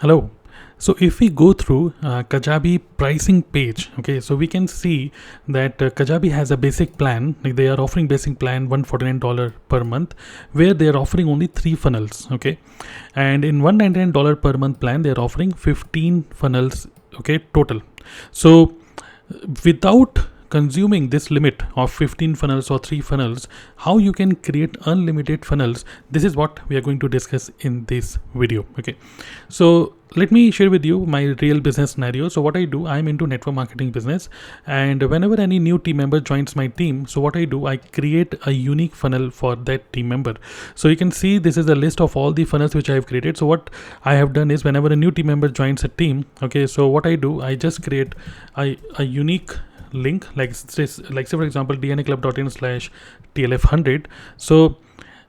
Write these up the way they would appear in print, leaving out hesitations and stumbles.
Hello. So if we go through Kajabi pricing page, okay, so we can see that Kajabi has a basic plan. Like they are offering basic plan $149 per month, where they are offering only 3 funnels, okay, and in $199 per month plan they are offering 15 funnels, okay, total. So without consuming this limit of 15 funnels or 3 funnels, how you can create unlimited funnels, this is what we are going to discuss in this video. Okay, so let me share with you my real business scenario. So what I do, I'm into network marketing business, and whenever any new team member joins my team, so what I do, I create a unique funnel for that team member. So you can see this is a list of all the funnels which I have created. So what I have done is, whenever a new team member joins a team, okay, so what I do, I just create a unique link, like say for example dnaclub.in/tlf100.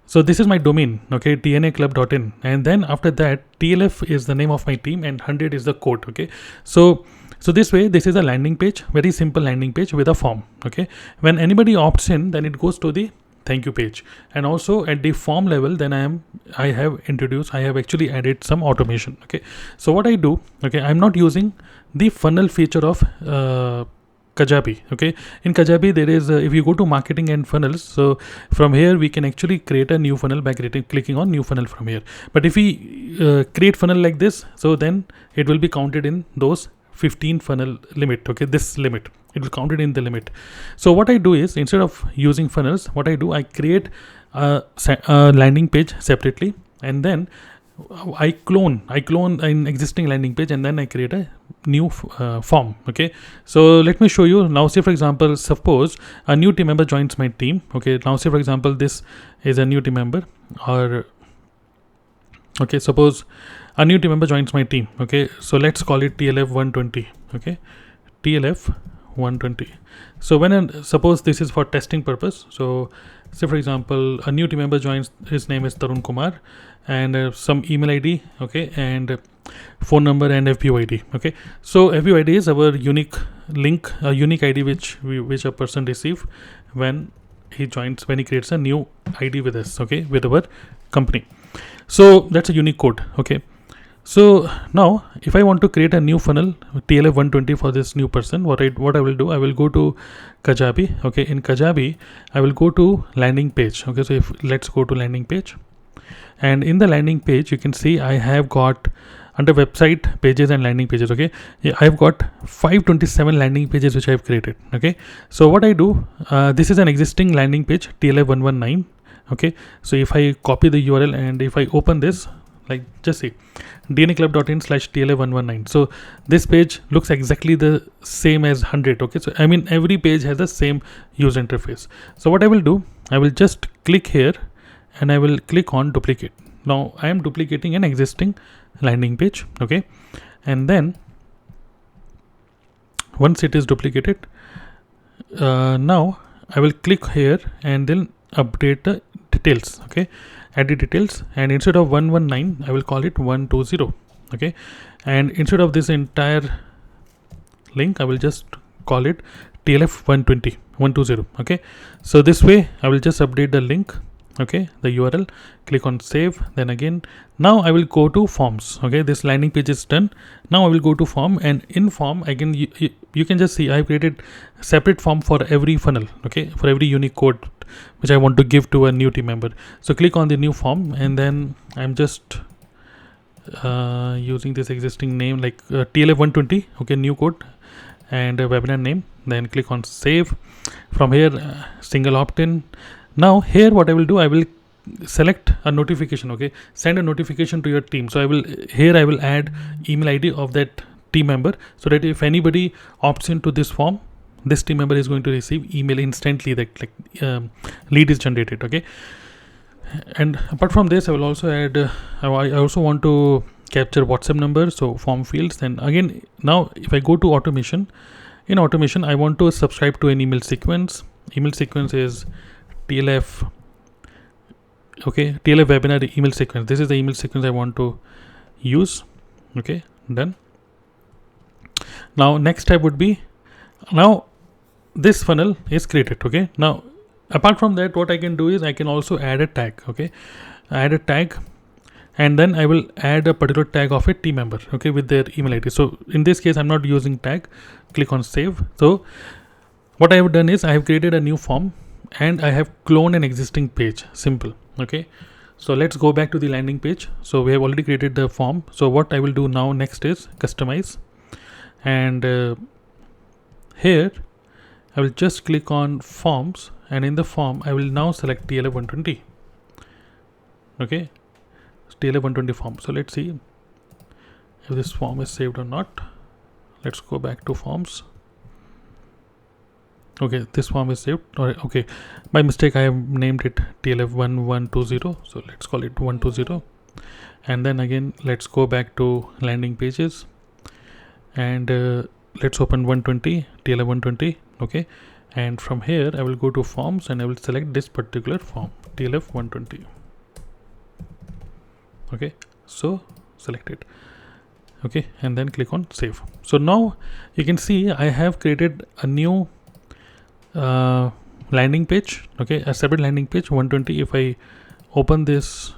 So this is my domain, okay, dnaclub.in, and then after that tlf is the name of my team and 100 is the code. Okay, so this way, this is a landing page, very simple landing page with a form. Okay, when anybody opts in, then it goes to the thank you page, and also at the form level, then I have actually added some automation. Okay, so what I do, okay, I'm not using the funnel feature of Kajabi. Okay, in Kajabi there is if you go to marketing and funnels, so from here we can actually create a new funnel by clicking on new funnel from here. But if we create funnel like this, so then it will be counted in those 15 funnel limit. Okay, this limit, it will count it in the limit. So what I do is, instead of using funnels, what I do, I create a landing page separately, and then I clone an existing landing page, and then I create a new form. Okay, so let me show you now. Say for example, suppose a new team member joins my team. Okay, now say for example, this is a new team member, or okay, suppose a new team member joins my team. Okay, so let's call it TLF 120. Okay, TLF 120. So suppose this is for testing purpose. So say for example, a new team member joins, his name is Tarun Kumar, and some email ID, okay, and phone number and FBO ID. Okay, so FBO ID is our unique link, a unique ID which a person receive when he creates a new ID with us, okay, with our company. So that's a unique code. Okay, so now if I want to create a new funnel TLF 120 for this new person, what I will do, I will go to Kajabi. Okay, in Kajabi I will go to landing page. Okay, so let's go to landing page, and in the landing page you can see I have got under website pages and landing pages. Okay, I've got 527 landing pages which I've created. Okay, so what I do, this is an existing landing page TLF 119. Okay, so if I copy the URL and if I open this, like just see dnaclub.in/tlf119, so this page looks exactly the same as 100. Okay, so I mean every page has the same user interface. So what I will do, I will just click here and I will click on duplicate. Now I am duplicating an existing landing page. Okay, and then once it is duplicated, now I will click here and then update the details. Okay, add the details, and instead of 119 I will call it 120. Okay, and instead of this entire link I will just call it TLF 120. Okay, so this way I will just update the link, okay, the URL, click on save, then again now I will go to forms. Okay, this landing page is done. Now I will go to form, and in form again you can just see I have created a separate form for every funnel. Okay, for every unique code which I want to give to a new team member. So click on the new form, and then I'm just using this existing name like TLF 120. Okay, new code and a webinar name, then click on save. From here single opt-in. Now here what I will do, I will select a notification. Okay, send a notification to your team. So I will add email ID of that team member, so that if anybody opts into this form, this team member is going to receive email instantly that lead is generated. Okay, and apart from this I will also add I also want to capture WhatsApp number, so form fields. Then again, now if I go to automation, in automation I want to subscribe to an email sequence. Email sequence is TLF, okay, TLF webinar email sequence. This is the email sequence I want to use. Okay, done. Now next step would be, now this funnel is created. Okay, now apart from that, what I can do is I can also add a tag. Okay, add a tag and then I will add a particular tag of a team member, okay, with their email ID. So in this case I'm not using tag. Click on save. So what I have done is I have created a new form and I have cloned an existing page. Simple. Okay, so let's go back to the landing page. So we have already created the form. So what I will do now next is customize, and here I will just click on forms, and in the form I will now select TLF 120. Okay, TLF 120 form. So let's see if this form is saved or not. Let's go back to forms. Okay, this form is saved. Okay, by mistake I have named it TLF 1120. So let's call it 120. And then again, let's go back to landing pages, and let's open 120, TLF 120. Okay, and from here I will go to forms and I will select this particular form, TLF 120. Okay, so select it. Okay, and then click on save. So now you can see I have created a new landing page. Okay, a separate landing page 120. If I open this,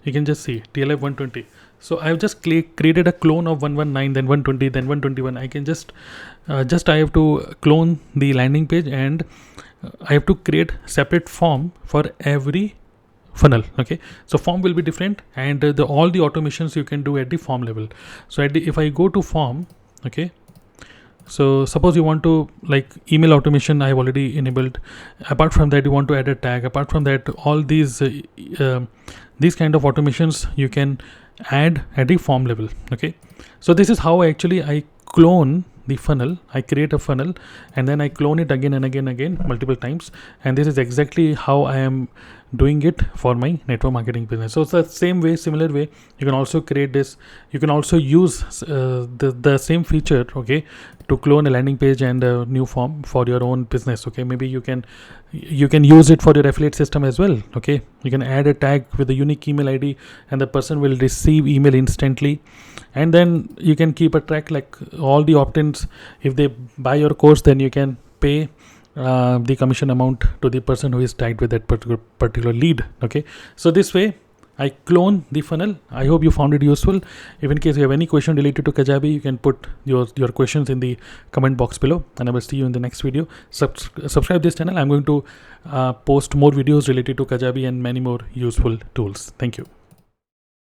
you can just see TLF 120. So I have just created a clone of 119, then 120, then 121. I can just I have to clone the landing page, and I have to create separate form for every funnel. Okay, so form will be different, and all the automations you can do at the form level. So if I go to form, okay, so suppose you want to, like, email automation I have already enabled. Apart from that, you want to add a tag. Apart from that, all these kind of automations you can add at the form level. Okay, so this is how I clone the funnel. I create a funnel and then I clone it again and again multiple times, and this is exactly how I am doing it for my network marketing business. So it's the similar way you can also create this. You can also use the same feature, okay, to clone a landing page and a new form for your own business. Okay, maybe you can use it for your affiliate system as well. Okay, you can add a tag with a unique email ID and the person will receive email instantly, and then you can keep a track, like all the opt-ins. If they buy your course, then you can pay the commission amount to the person who is tagged with that particular lead. Okay, so this way I clone the funnel. I hope you found it useful. If in case you have any question related to Kajabi, you can put your questions in the comment box below, and I will see you in the next video. Subscribe this channel. I'm going to post more videos related to Kajabi and many more useful tools. Thank you.